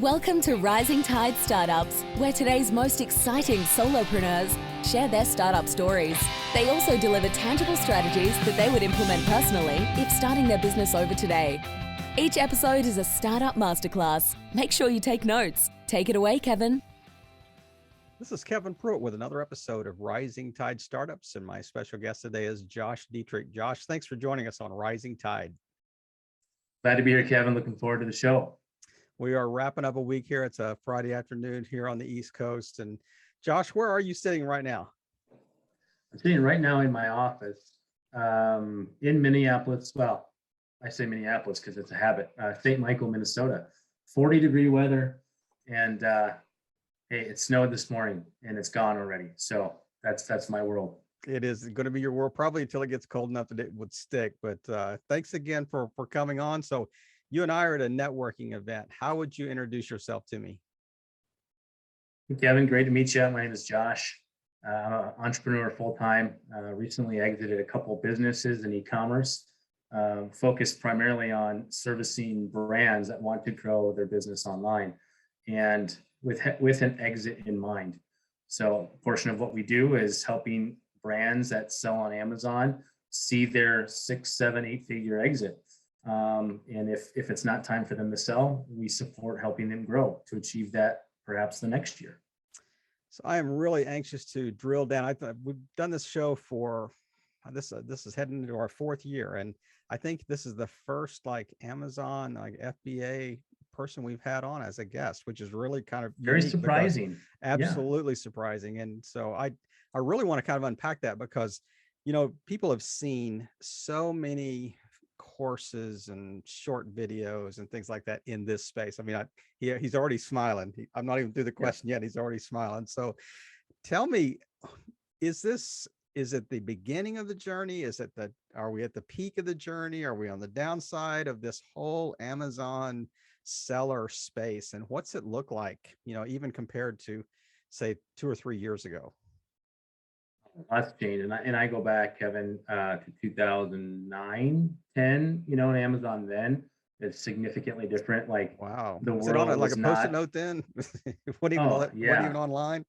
Welcome to Rising Tide Startups, where today's most exciting solopreneurs share their startup stories. They also deliver tangible strategies that they would implement personally if starting their business over today. Each episode is a startup masterclass. Make sure you take notes. Take it away, Kevin. This is Kevin Pruitt with another episode of Rising Tide Startups, and my special guest today is Josh Dittrich. Josh, thanks for joining us on Rising Tide. Glad to be here, Kevin. Looking forward to the show. We are wrapping up a week here. It's a Friday afternoon here on the East Coast. And Josh, where are you sitting right now? I'm sitting right now in my office in Minneapolis. Well, I say Minneapolis because it's a habit. St. Michael, Minnesota. 40-degree weather. And hey, it snowed this morning and it's gone already. So that's my world. It is going to be your world probably until it gets cold enough that it would stick. But thanks again for coming on. So you and I are at a networking event. How would you introduce yourself to me? Kevin, great to meet you. My name is Josh. I'm an entrepreneur full-time. Recently exited a couple businesses in e-commerce, focused primarily on servicing brands that want to grow their business online and with an exit in mind. So a portion of what we do is helping brands that sell on Amazon see their 6, 7, 8-figure exit. And if it's not time for them to sell, we support helping them grow to achieve that perhaps the next year. So I am really anxious to drill down. We've done this show for this is heading into our 4th year, and I think this is the first Amazon FBA person we've had on as a guest, which is really kind of very surprising. Absolutely surprising. And so I really want to kind of unpack that because people have seen so many courses and short videos and things like that in this space. I mean, he's already smiling. I'm not even through the question yet. He's already smiling. So tell me, is it the beginning of the journey? Are we at the peak of the journey? Are we on the downside of this whole Amazon seller space? And what's it look like, even compared to say 2 or 3 years ago? Lots changed, and I go back, Kevin, to 2009, 10. And Amazon then is significally different. Wow, the was world it on was a not Post-it note then? What even online?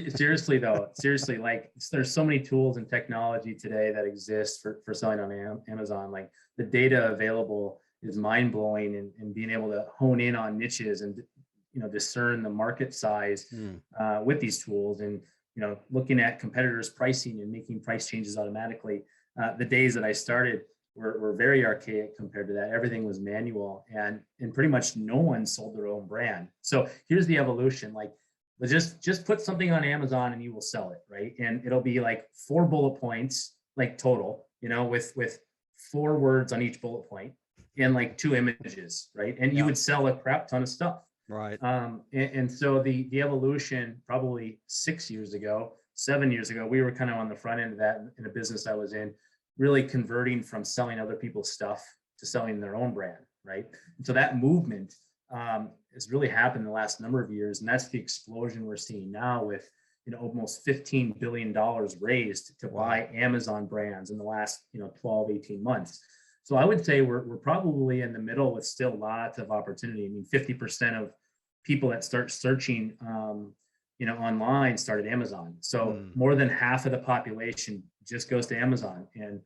Seriously though, there's so many tools and technology today that exist for selling on Amazon. Like the data available is mind blowing, and being able to hone in on niches and discern the market size with these tools, and looking at competitors' pricing and making price changes automatically. The days that I started were very archaic compared to that. Everything was manual, and pretty much no one sold their own brand. So here's the evolution. Just put something on Amazon and you will sell it, right? And it'll be 4 bullet points, total, with 4 words on each bullet point and 2 images, right? And you would sell a crap ton of stuff. Right. And so the evolution, probably 6 years ago, 7 years ago, we were kind of on the front end of that in a business I was in, really converting from selling other people's stuff to selling their own brand, right? And so that movement has really happened in the last number of years, and that's the explosion we're seeing now with almost $15 billion raised to buy Amazon brands in the last 12, 18 months. So I would say we're probably in the middle with still lots of opportunity. I mean, 50% of people that start searching, online start at Amazon. So more than half of the population just goes to Amazon, and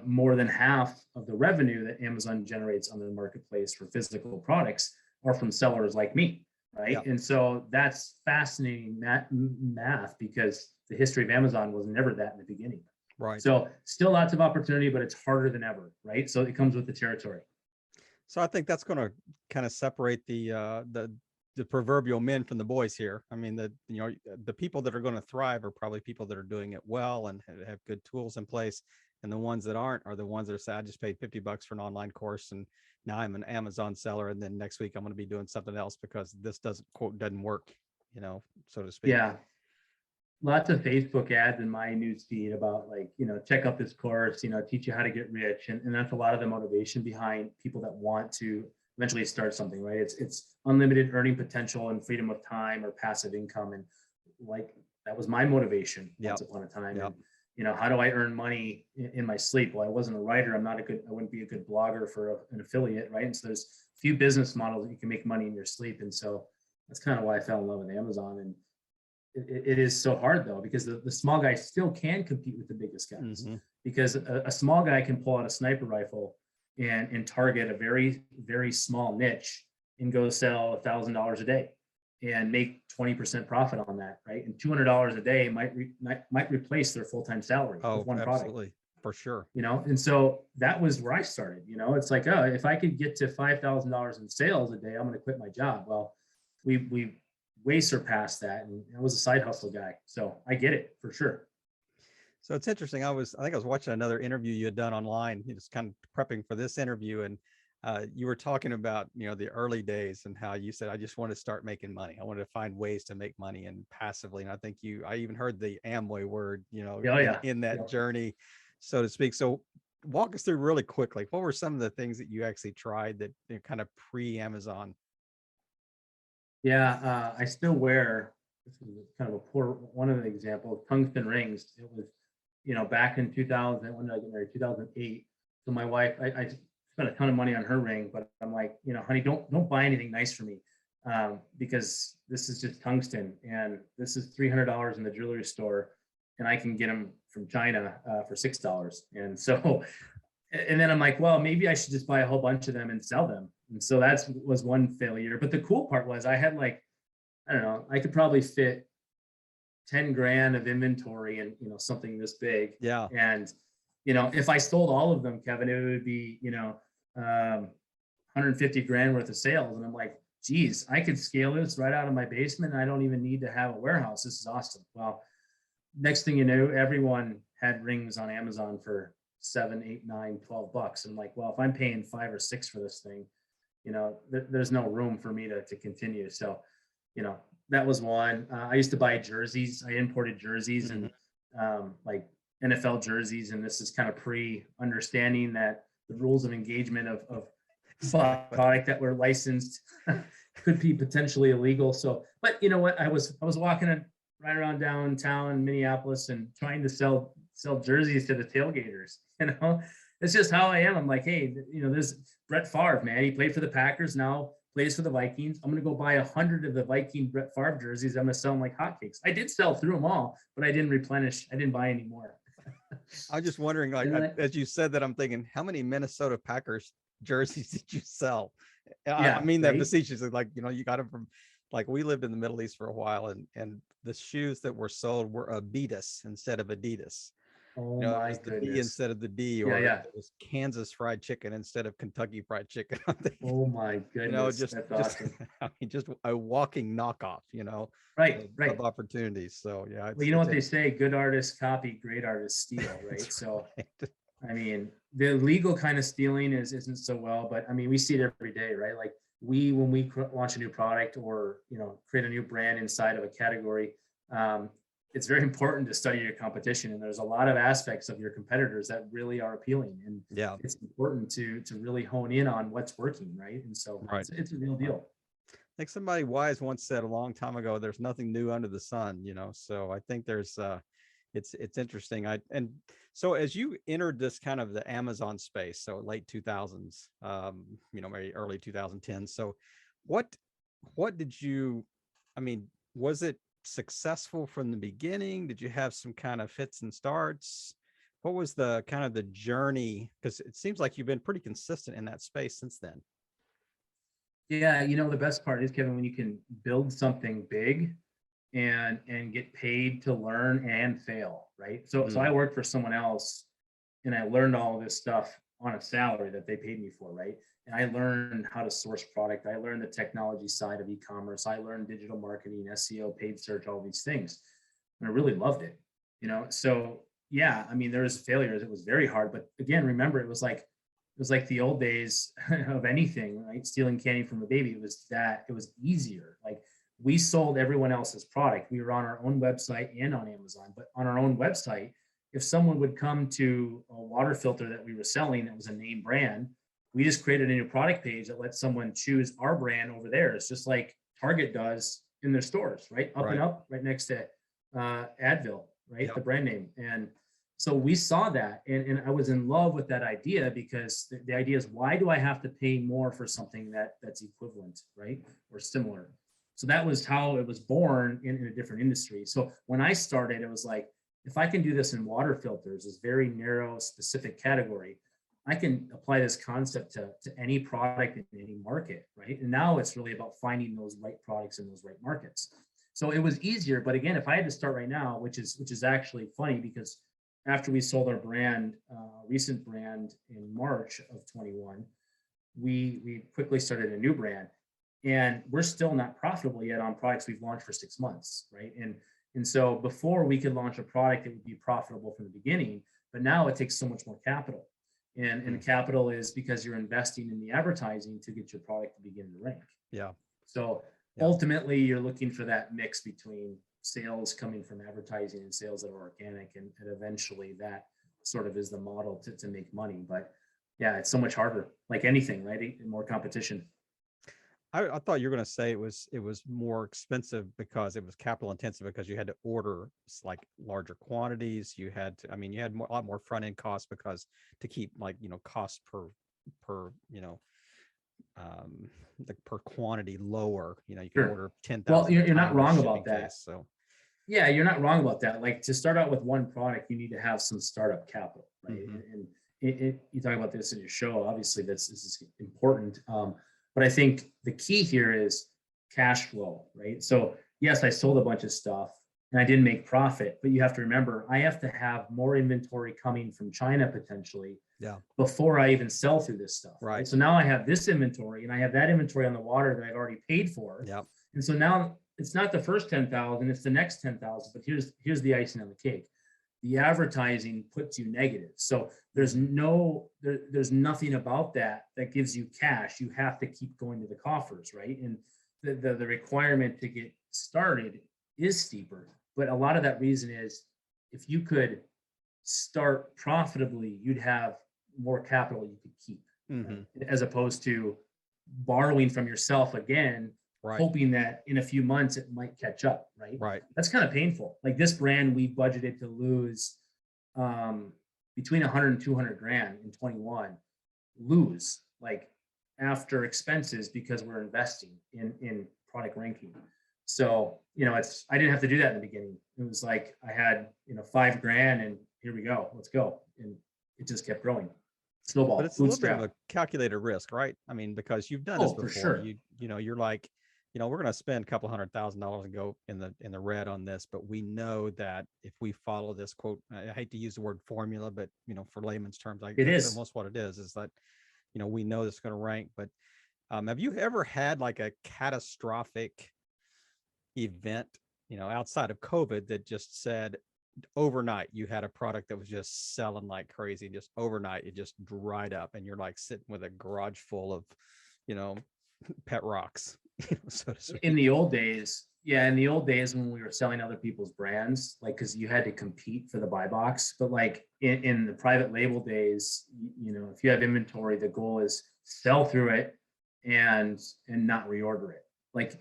more than half of the revenue that Amazon generates on the marketplace for physical products are from sellers like me, right? Yep. And so that's fascinating math because the history of Amazon was never that in the beginning. Right. So still lots of opportunity, but it's harder than ever, right? So it comes with the territory. So I think that's going to kind of separate the proverbial men from the boys here. I mean, the people that are going to thrive are probably people that are doing it well and have good tools in place. And the ones that aren't are the ones that are saying, I just paid $50 for an online course and now I'm an Amazon seller. And then next week I'm going to be doing something else because this doesn't work, so to speak. Yeah. Lots of Facebook ads in my newsfeed about check out this course, teach you how to get rich. And that's a lot of the motivation behind people that want to eventually start something, right? It's unlimited earning potential and freedom of time or passive income. And that was my motivation once upon a time. Yep. how do I earn money in my sleep? Well, I wasn't a writer. I wouldn't be a good blogger for an affiliate, right? And so there's a few business models that you can make money in your sleep. And so that's kind of why I fell in love with Amazon. And it is so hard though, because the small guy still can compete with the biggest guys, because a small guy can pull out a sniper rifle and target a very, very small niche and go sell $1,000 a day and make 20% profit on that, right? And $200 a day might replace their full-time salary with one absolutely. product. For sure. And so that was where I started. It's like, oh, if I could get to $5,000 in sales a day, I'm going to quit my job. Well, we way surpassed that, and I was a side hustle guy, so I get it for sure. So it's interesting. I think I was watching another interview you had done online, just kind of prepping for this interview, and you were talking about the early days and how you said, I just want to start making money. I wanted to find ways to make money and passively. And I think I even heard the Amway word, in that journey, so to speak. So walk us through really quickly, what were some of the things that you actually tried that kind of pre-Amazon? Yeah, I still wear, this is kind of a poor one of the examples, tungsten rings. It was, back in 2000, when did I get married? 2008. So my wife, I spent a ton of money on her ring, but I'm like, honey, don't buy anything nice for me, because this is just tungsten, and this is $300 in the jewelry store, and I can get them from China for $6. And so, and then I'm like, well, maybe I should just buy a whole bunch of them and sell them. And so that was one failure. But the cool part was I had I don't know, I could probably fit 10 grand of inventory in, something this big. Yeah. And, if I sold all of them, Kevin, it would be, 150 grand worth of sales. And I'm like, geez, I could scale this right out of my basement. I don't even need to have a warehouse. This is awesome. Well, next thing you know, everyone had rings on Amazon for $7, $8, $9, $12. I'm like, well, if I'm paying $5 or $6 for this thing, there's no room for me to continue. So, that was one. I used to buy jerseys. I imported jerseys and like NFL jerseys. And this is kind of pre-understanding that the rules of engagement of product that were licensed could be potentially illegal. So, but you know what? I was walking right around downtown Minneapolis and trying to sell jerseys to the tailgaters. It's just how I am. I'm like, hey, there's Brett Favre, man. He played for the Packers, now plays for the Vikings. I'm going to go buy 100 of the Viking Brett Favre jerseys. I'm going to sell them like hotcakes. I did sell through them all, but I didn't replenish. I didn't buy any more. I was just wondering, as you said that, I'm thinking, how many Minnesota Packers jerseys did you sell? Yeah, I mean that facetiously, you got them from, we lived in the Middle East for a while, and the shoes that were sold were Adidas instead of Adidas. Oh my goodness. The B instead of the D, or it was Kansas Fried Chicken instead of Kentucky Fried Chicken. Oh my goodness. That's awesome. I mean, just a walking knockoff, right. of opportunities. So yeah. Well, you know what they say, good artists copy, great artists steal, right? So, I mean, the legal kind of stealing isn't so well, but I mean, we see it every day, right? Like when we launch a new product or, create a new brand inside of a category, it's very important to study your competition. And there's a lot of aspects of your competitors that really are appealing. And it's important to really hone in on what's working, right? And so it's a real deal. I think somebody wise once said a long time ago, there's nothing new under the sun, So I think there's it's interesting. And so as you entered this kind of the Amazon space, so late 2000s, maybe early 2010. So what did you, was it successful from the beginning? Did you have some kind of fits and starts? What was the kind of the journey? Because it seems like you've been pretty consistent in that space since then. Yeah, the best part is, Kevin, when you can build something big and get paid to learn and fail, right? So I worked for someone else and I learned all of this stuff on a salary that they paid me for, right? And I learned how to source product. I learned the technology side of e-commerce. I learned digital marketing, SEO, paid search, all these things. And I really loved it, So yeah, there was failures. It was very hard, but again, remember, it was like the old days of anything, right? Stealing candy from a baby. It was easier. Like we sold everyone else's product. We were on our own website and on Amazon, but on our own website, if someone would come to a water filter that we were selling that was a name brand, we just created a new product page that lets someone choose our brand over theirs, just like Target does in their stores, right? Up and up, right next to Advil, right? The brand name. And So we saw that, and I was in love with that idea, because the idea is, why do I have to pay more for something that's equivalent, right? Or similar. So that was how it was born in a different industry. So when I started, it was like, if I can do this in water filters, this very narrow, specific category, I can apply this concept to any product in any market, right? And now it's really about finding those right products in those right markets. So it was easier. But again, if I had to start right now, which is actually funny, because after we sold our brand, recent brand in March of 21, we quickly started a new brand, and we're still not profitable yet on products we've launched for 6 months, right? And so before we could launch a product that would be profitable from the beginning, but now it takes so much more capital. And capital is because you're investing in the advertising to get your product to begin to rank. Yeah. So ultimately, you're looking for that mix between sales coming from advertising and sales that are organic, and eventually that sort of is the model to make money. But yeah, it's so much harder, like anything, right? More competition. I thought you were going to say it was more expensive because it was capital intensive, because you had to order like larger quantities. You had to, I mean, you had a lot more front end costs, because to keep, like, cost per the per quantity lower, you can Sure. order 10,000. Well, you're not wrong about shipping that. case, so Yeah, you're not wrong about that. Like, to start out with one product, you need to have some startup capital, right? And you talk about this in your show. Obviously, this is important. But I think the key here is cash flow, right? So yes, I sold a bunch of stuff and I didn't make profit, but you have to remember, I have to have more inventory coming from China potentially before I even sell through this stuff. Right. So now I have this inventory, and I have that inventory on the water that I've already paid for. Yep. And so now it's not the first 10,000, it's the next 10,000. But here's the icing on the cake. The advertising puts you negative. So there's nothing about that gives you cash. You have to keep going to the coffers, right? And the requirement to get started is steeper. But a lot of that reason is, if you could start profitably, you'd have more capital you could keep, right? As opposed to borrowing from yourself again, hoping that in a few months it might catch up, right? Right. That's kind of painful. Like, this brand, we budgeted to lose between 100 and 200 grand in 21, like after expenses, because we're investing in product ranking. So, I didn't have to do that in the beginning. It was like, I had, $5 grand, and here we go, let's go. And it just kept growing. Snowball. But it's a little bit of a calculated risk, right? I mean, because you've done this before. For sure. You're like, we're going to spend a couple $100,000 and go in the red on this, but we know that if we follow this quote, I hate to use the word formula, but for layman's terms, that's almost what it is that, we know this is going to rank. But have you ever had like a catastrophic event, outside of COVID, that just said overnight you had a product that was just selling like crazy, just overnight it just dried up, and you're like sitting with a garage full of, pet rocks, so to speak? In the old days, when we were selling other people's brands, like, because you had to compete for the buy box. But like in the private label days, if you have inventory, the goal is sell through it and not reorder it. Like,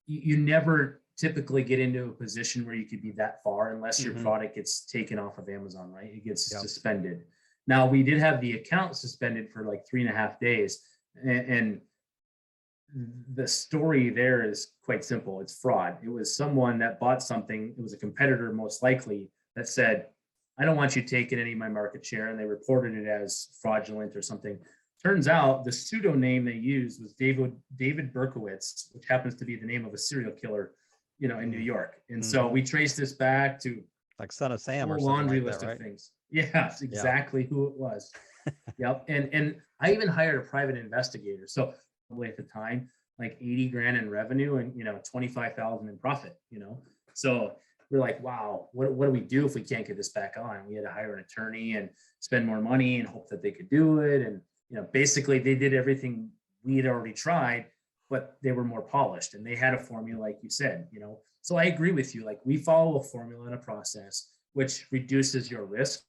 you never typically get into a position where you could be that far unless your product gets taken off of Amazon, right? It gets suspended. Now, we did have the account suspended for like 3.5 days, and the story there is quite simple. It's fraud. It was someone that bought something. It was a competitor, most likely, that said, I don't want you taking any of my market share. And they reported it as fraudulent or something. Turns out the pseudo name they used was David Berkowitz, which happens to be the name of a serial killer, in New York. And so we traced this back to like Son of Sam or a something laundry like list that, right? of things. Yes, exactly who it was. Yep. And I even hired a private investigator. So probably at the time, like 80 grand in revenue and 25,000 in profit. So we're like, wow, what do we do if we can't get this back on? We had to hire an attorney and spend more money and hope that they could do it. And basically they did everything we had already tried, but they were more polished and they had a formula, like you said. So I agree with you. Like, we follow a formula and a process which reduces your risk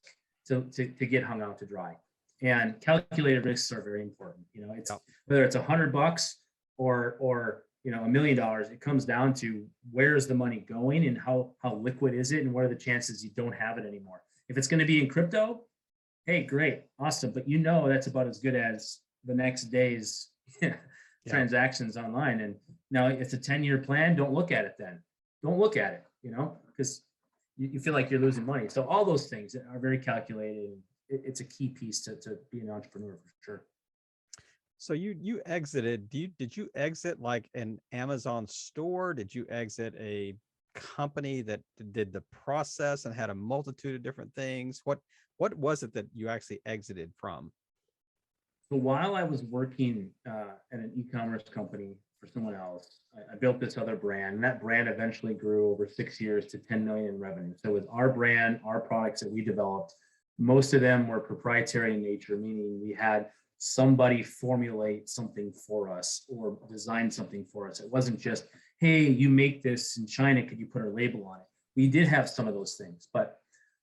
to get hung out to dry. And calculated risks are very important. It's whether it's $100 or $1 million, it comes down to where is the money going and how liquid is it, and what are the chances you don't have it anymore. If it's going to be in crypto, hey, great, awesome. But you know, that's about as good as the next day's transactions online. And now it's a 10-year plan. Don't look at it then. Don't look at it, because you feel like you're losing money. So all those things are very calculated. It's a key piece to be an entrepreneur for sure. So you exited, did you exit like an Amazon store? Did you exit a company that did the process and had a multitude of different things? What was it that you actually exited from? So while I was working at an e-commerce company for someone else, I built this other brand, and that brand eventually grew over 6 years to 10 million in revenue. So with our brand, our products that we developed, most of them were proprietary in nature, meaning we had somebody formulate something for us or design something for us. It wasn't just, hey, you make this in China, could you put our label on it? We did have some of those things, but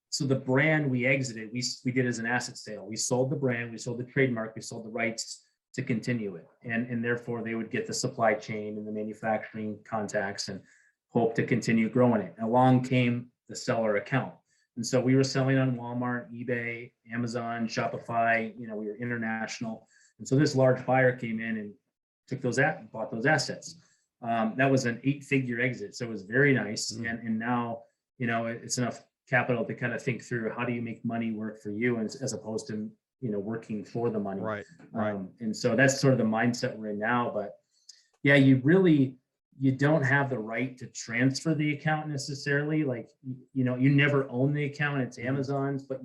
so the brand we exited, we did as an asset sale. We sold the brand, we sold the trademark, we sold the rights to continue it. And therefore they would get the supply chain and the manufacturing contacts and hope to continue growing it. Along came the seller account. And so we were selling on Walmart, eBay, Amazon, Shopify, we were international. And so this large buyer came in and bought those assets. That was an 8-figure exit. So it was very nice. And now, it's enough capital to kind of think through how do you make money work for you as opposed to, working for the money. Right. And so that's sort of the mindset we're in now. But yeah, you don't have the right to transfer the account necessarily. Like, you never own the account, it's Amazon's, but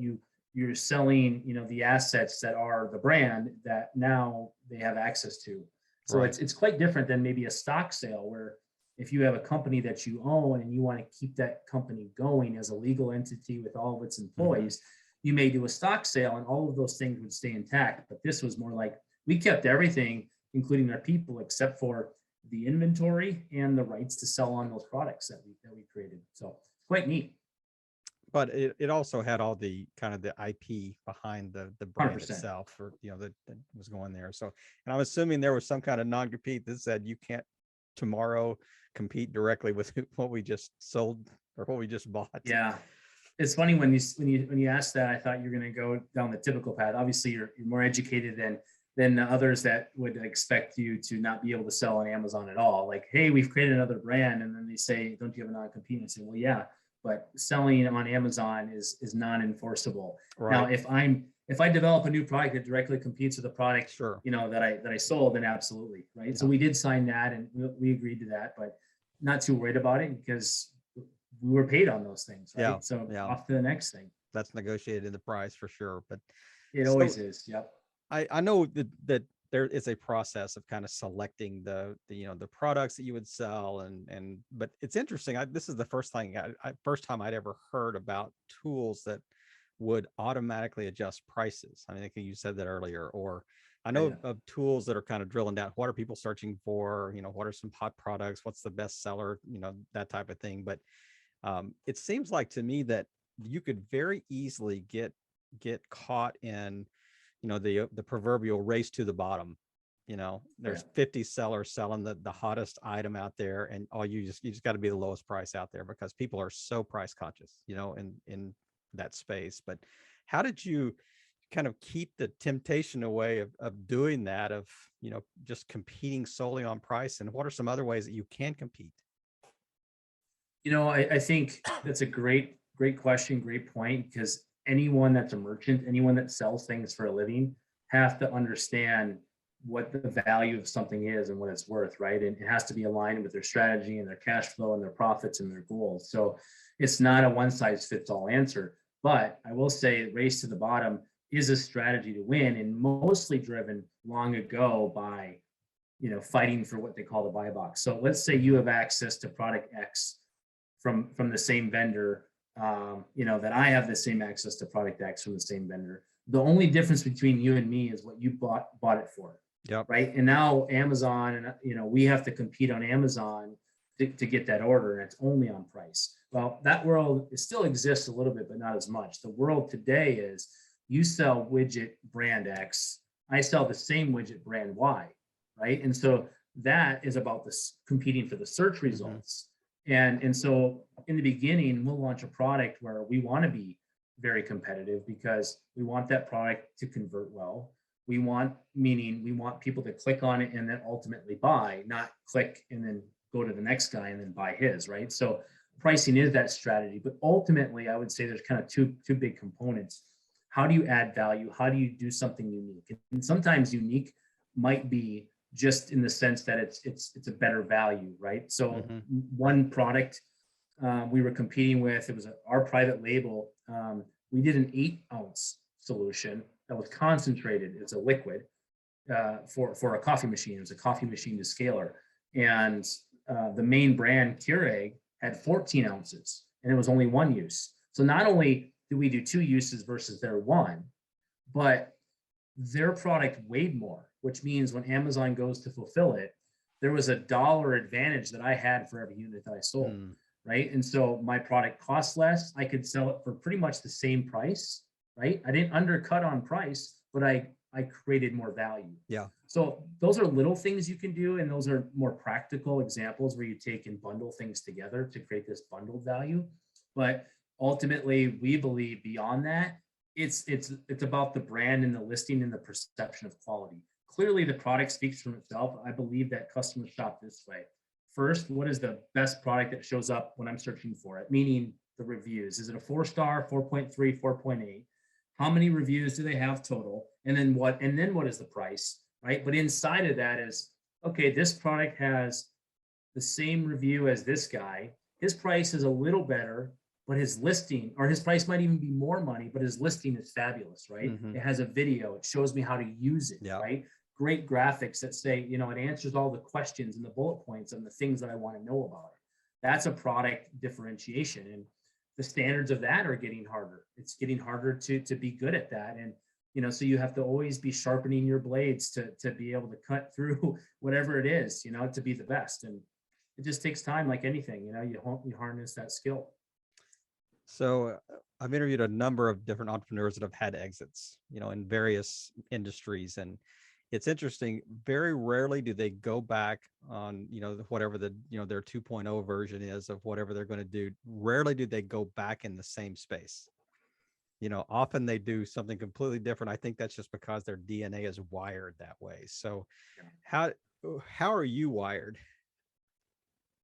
you're selling, the assets that are the brand that now they have access to. So it's quite different than maybe a stock sale, where if you have a company that you own and you want to keep that company going as a legal entity with all of its employees, you may do a stock sale and all of those things would stay intact. But this was more like we kept everything, including our people, except for the inventory and the rights to sell on those products that we created. So quite neat. But it also had all the kind of the IP behind the brand 100%. itself, or that was going there. So, and I'm assuming there was some kind of non-compete that said you can't tomorrow compete directly with what we just sold or what we just bought. Yeah, it's funny when you asked that, I thought you were going to go down the typical path. Obviously, you're more educated than others that would expect you to not be able to sell on Amazon at all. Like, hey, we've created another brand, and then they say, don't you have a non-compete? And I say, well, yeah, but selling on Amazon is non-enforceable. Right. Now, if I develop a new product that directly competes with the product, Sure, that I sold, then absolutely, right? Yeah. So we did sign that, and we agreed to that, but not too worried about it because we were paid on those things, right? Yeah. So Yeah. off to the next thing. That's negotiated in the price for sure, but it always is. Yep. I know that there is a process of kind of selecting the products that you would sell, but it's interesting. This is the first time I'd ever heard about tools that would automatically adjust prices. I mean, I think you said that earlier, or I know of tools that are kind of drilling down. What are people searching for? What are some hot products? What's the best seller? That type of thing. But it seems like to me that you could very easily get caught in the proverbial race to the bottom. There's 50 sellers selling the hottest item out there, and you just got to be the lowest price out there because people are so price conscious, in that space. But how did you kind of keep the temptation away of doing that, of just competing solely on price? And what are some other ways that you can compete? I think that's a great question, great point, because anyone that's a merchant, anyone that sells things for a living, have to understand what the value of something is and what it's worth, right? And it has to be aligned with their strategy and their cash flow and their profits and their goals. So it's not a one size fits all answer, but I will say race to the bottom is a strategy to win, and mostly driven long ago by, fighting for what they call the buy box. So let's say you have access to product X from the same vendor, that I have the same access to product X from the same vendor. The only difference between you and me is what you bought it for. Yep. Right. And now Amazon, and we have to compete on Amazon to get that order, and it's only on price. Well, that world still exists a little bit, but not as much. The world today is you sell widget brand X, I sell the same widget brand Y, right? And so that is about this competing for the search results. And so in the beginning, we'll launch a product where we want to be very competitive because we want that product to convert well. Meaning we want people to click on it and then ultimately buy, not click and then go to the next guy and then buy his, right? So pricing is that strategy, but ultimately I would say there's kind of two big components. How do you add value? How do you do something unique? And sometimes unique might be just in the sense that it's a better value, right? So one product we were competing with, it was our private label. We did an 8-ounce solution that was concentrated. It's a liquid for a coffee machine. It was a coffee machine descaler. And the main brand, Keurig, had 14 ounces, and it was only one use. So not only did we do 2 uses versus their one, but their product weighed more, which means when Amazon goes to fulfill it, there was $1 advantage that I had for every unit that I sold, right? And so my product costs less. I could sell it for pretty much the same price, right? I didn't undercut on price, but I created more value. Yeah. So those are little things you can do, and those are more practical examples where you take and bundle things together to create this bundled value. But ultimately, we believe beyond that, it's about the brand and the listing and the perception of quality. Clearly, the product speaks for itself. I believe that customers shop this way. First, what is the best product that shows up when I'm searching for it? Meaning the reviews. Is it a 4-star, 4.3, 4.8? How many reviews do they have total? And then what is the price, right? But inside of that is, okay, this product has the same review as this guy. His price is a little better, but his listing, or his price might even be more money, but his listing is fabulous, right? It has a video. It shows me how to use it, right? Great graphics that say, it answers all the questions and the bullet points and the things that I want to know about it. That's a product differentiation. And the standards of that are getting harder. It's getting harder to be good at that. And, so you have to always be sharpening your blades to be able to cut through whatever it is, to be the best. And it just takes time, like anything, you harness that skill. So I've interviewed a number of different entrepreneurs that have had exits, in various industries. And it's interesting. Very rarely do they go back on, whatever their 2.0 version is of whatever they're going to do. Rarely do they go back in the same space. Often they do something completely different. I think that's just because their DNA is wired that way. So how are you wired?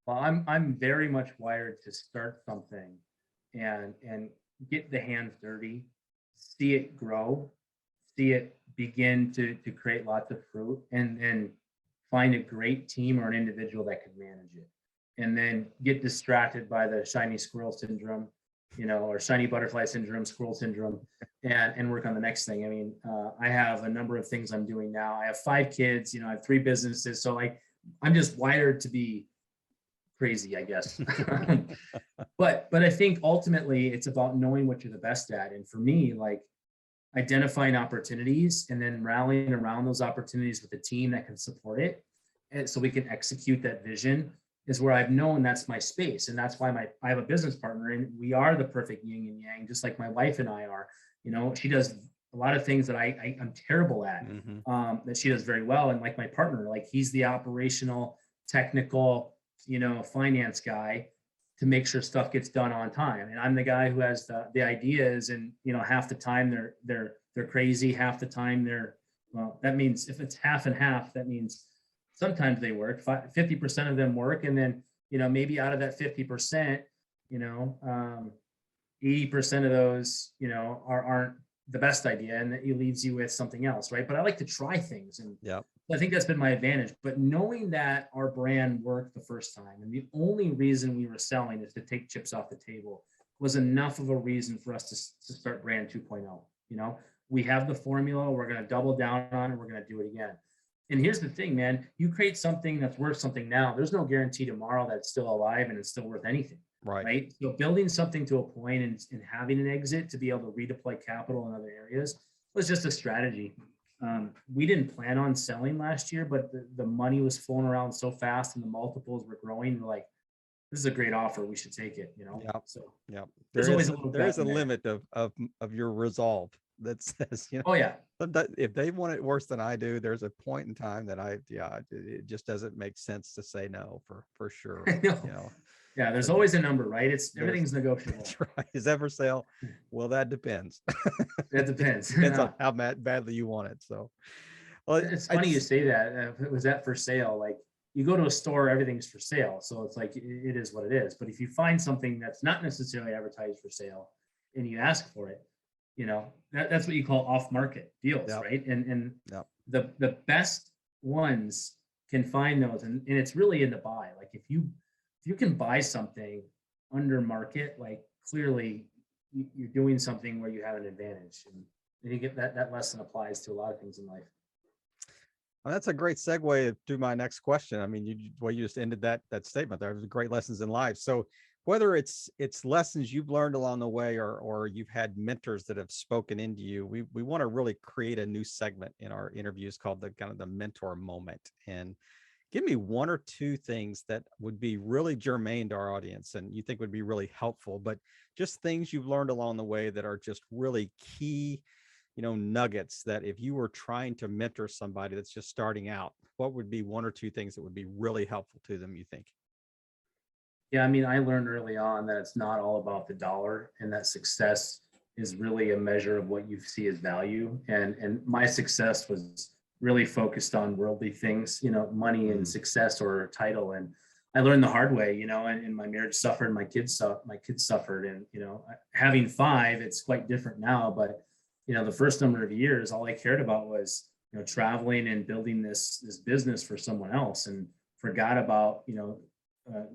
Well, I'm very much wired to start something and get the hands dirty, see it grow, see it begin to create lots of fruit, and find a great team or an individual that could manage it. And then get distracted by the shiny squirrel syndrome, or shiny butterfly syndrome, squirrel syndrome, and work on the next thing. I mean, I have a number of things I'm doing now. I have 5 kids, I have 3 businesses. So I'm just wired to be crazy, I guess. But I think ultimately it's about knowing what you're the best at. And for me, identifying opportunities and then rallying around those opportunities with a team that can support it, and so we can execute that vision, is where I've known that's my space. And that's why I have a business partner, and we are the perfect yin and yang, just like my wife and I are. She does a lot of things that I'm terrible at, that she does very well. And like my partner, he's the operational, technical, finance guy to make sure stuff gets done on time. And I'm the guy who has the ideas, and half the time they're crazy, half the time that means if it's half and half, that means sometimes they work, 50% of them work. And then, maybe out of that 50%, 80% of those, aren't the best idea, and it leaves you with something else, right? But I like to try things, and I think that's been my advantage. But knowing that our brand worked the first time, and the only reason we were selling is to take chips off the table, was enough of a reason for us to start brand 2.0. We have the formula, we're going to double down on it, we're going to do it again. And here's the thing, man, you create something that's worth something now, there's no guarantee tomorrow that's still alive and it's still worth anything. Right. So building something to a point and having an exit to be able to redeploy capital in other areas was just a strategy. We didn't plan on selling last year, but the money was flowing around so fast and the multiples were growing. We're like, this is a great offer, we should take it. So there is a limit of your resolve. that says, Oh yeah. if they want it worse than I do, there's a point in time that it just doesn't make sense to say no for sure. I know. You know, Yeah, there's but always a number, right? there's Everything's negotiable. that's right. Is that for sale? Well, that depends. That depends. Depends on how badly you want it. So, well, It's funny you say that. If it was that for sale, like you go to a store, everything's for sale. So it's like, it is what it is. But if you find something that's not necessarily advertised for sale and you ask for it, that's what you call off market deals, Yep. right? And Yep. the best ones can find those. And it's really in the buy. Like if you can buy something under market, like clearly you're doing something where you have an advantage. And I think that lesson applies to a lot of things in life. Well, that's a great segue to my next question. I mean, you just ended that statement. There was great lessons in life. So whether it's lessons you've learned along the way, or you've had mentors that have spoken into you, we want to really create a new segment in our interviews called the kind of the mentor moment. And give me one or two things that would be really germane to our audience and you think would be really helpful, but just things you've learned along the way that are just really key, nuggets that if you were trying to mentor somebody that's just starting out, what would be one or two things that would be really helpful to them, you think? Yeah, I mean, I learned early on that it's not all about the dollar, and that success is really a measure of what you see as value. And my success was really focused on worldly things, money and success or title. And I learned the hard way, and my marriage suffered, my kids suffered. And, having 5, it's quite different now. But, the first number of years, all I cared about was, traveling and building this business for someone else, and forgot about,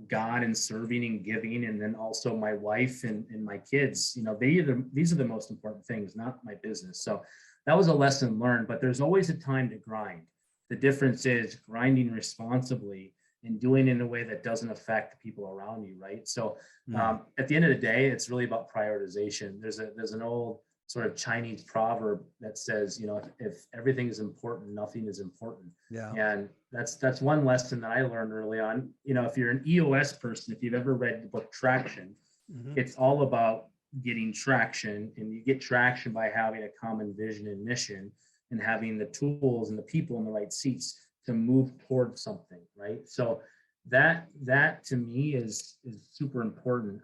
God and serving and giving. And then also my wife and my kids, these are the most important things, not my business. So that was a lesson learned, but there's always a time to grind. The difference is grinding responsibly and doing it in a way that doesn't affect the people around you, right? So at the end of the day, it's really about prioritization. There's an old sort of Chinese proverb that says, if everything is important, nothing is important. Yeah. And that's one lesson that I learned early on. If you're an EOS person, if you've ever read the book Traction, it's all about getting traction, and you get traction by having a common vision and mission and having the tools and the people in the right seats to move towards something, right? So that to me is super important.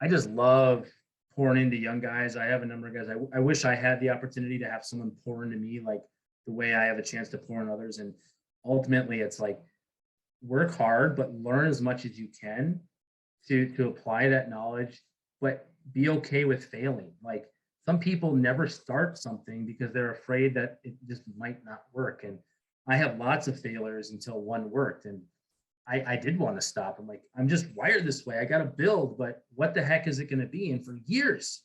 I just love pouring into young guys. I have a number of guys. I wish I had the opportunity to have someone pour into me like the way I have a chance to pour in others. And ultimately, it's like work hard, but learn as much as you can to apply that knowledge, but be okay with failing. Like some people never start something because they're afraid that it just might not work. And I have lots of failures until one worked. And I did want to stop. I'm like, I'm just wired this way. I got to build, but what the heck is it going to be? And for years,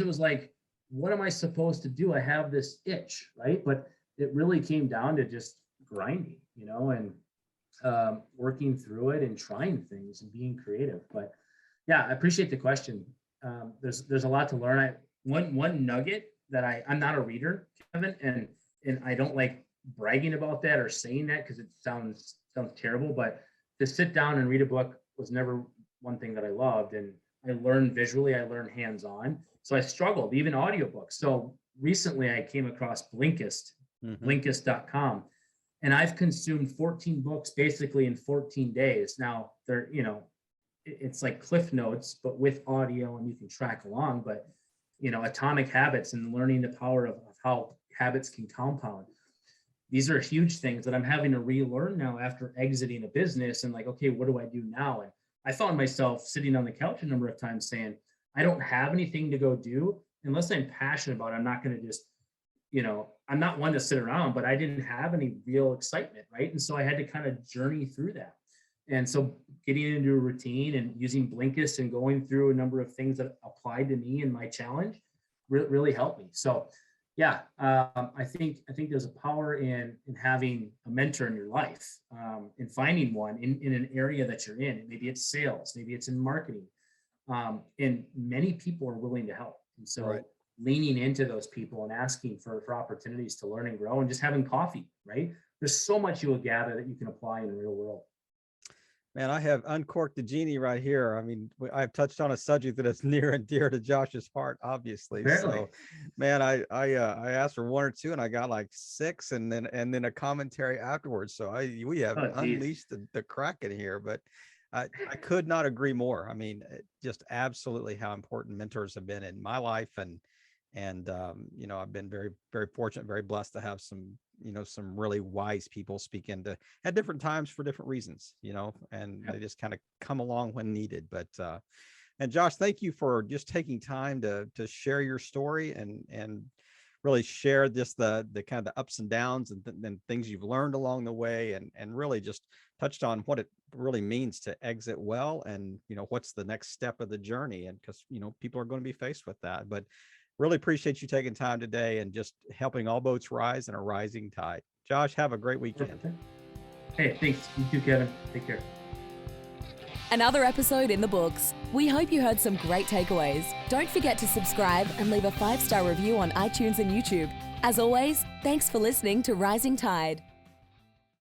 it was like, what am I supposed to do? I have this itch, right? But it really came down to just grinding, and working through it and trying things and being creative. But yeah, I appreciate the question. There's a lot to learn. One nugget that I'm not a reader, Kevin, and I don't like bragging about that or saying that because it sounds terrible, but to sit down and read a book was never one thing that I loved. And I learned visually, I learned hands-on. So I struggled, even audiobooks. So recently I came across Blinkist, Blinkist.com, and I've consumed 14 books basically in 14 days. Now they're, it's like Cliff Notes, but with audio, and you can track along. But, Atomic Habits and learning the power of how habits can compound. These are huge things that I'm having to relearn now after exiting a business and like, okay, what do I do now? And I found myself sitting on the couch a number of times saying, I don't have anything to go do unless I'm passionate about it. I'm not going to just, I'm not one to sit around, but I didn't have any real excitement, right? And so I had to kind of journey through that. And so getting into a routine and using Blinkist and going through a number of things that applied to me and my challenge really helped me. So yeah, I think there's a power in having a mentor in your life, in finding one in an area that you're in. Maybe it's sales, maybe it's in marketing, and many people are willing to help. And so leaning into those people and asking for opportunities to learn and grow, and just having coffee, right? There's so much you will gather that you can apply in the real world. Man, I have uncorked the genie right here. I mean, I've touched on a subject that is near and dear to Josh's heart, obviously. Apparently. So, man, I asked for one or two, and I got like six, and then a commentary afterwards. So we have Oh, geez. unleashed the Kraken here. But I could not agree more. I mean, just absolutely how important mentors have been in my life, and you know, I've been very, very fortunate, very blessed to have some, you know, some really wise people speak into at different times for different reasons, you know, and Yeah. they just kind of come along when needed. But and Josh, thank you for just taking time to share your story and really share just the kind of the ups and downs and things you've learned along the way, and really just touched on what it really means to exit well, and you know, what's the next step of the journey, and because you know, people are going to be faced with that. But really appreciate you taking time today and just helping all boats rise in a rising tide. Josh, have a great weekend. Hey, thanks. You too, Kevin. Take care. Another episode in the books. We hope you heard some great takeaways. Don't forget to subscribe and leave a 5-star review on iTunes and YouTube. As always, thanks for listening to Rising Tide.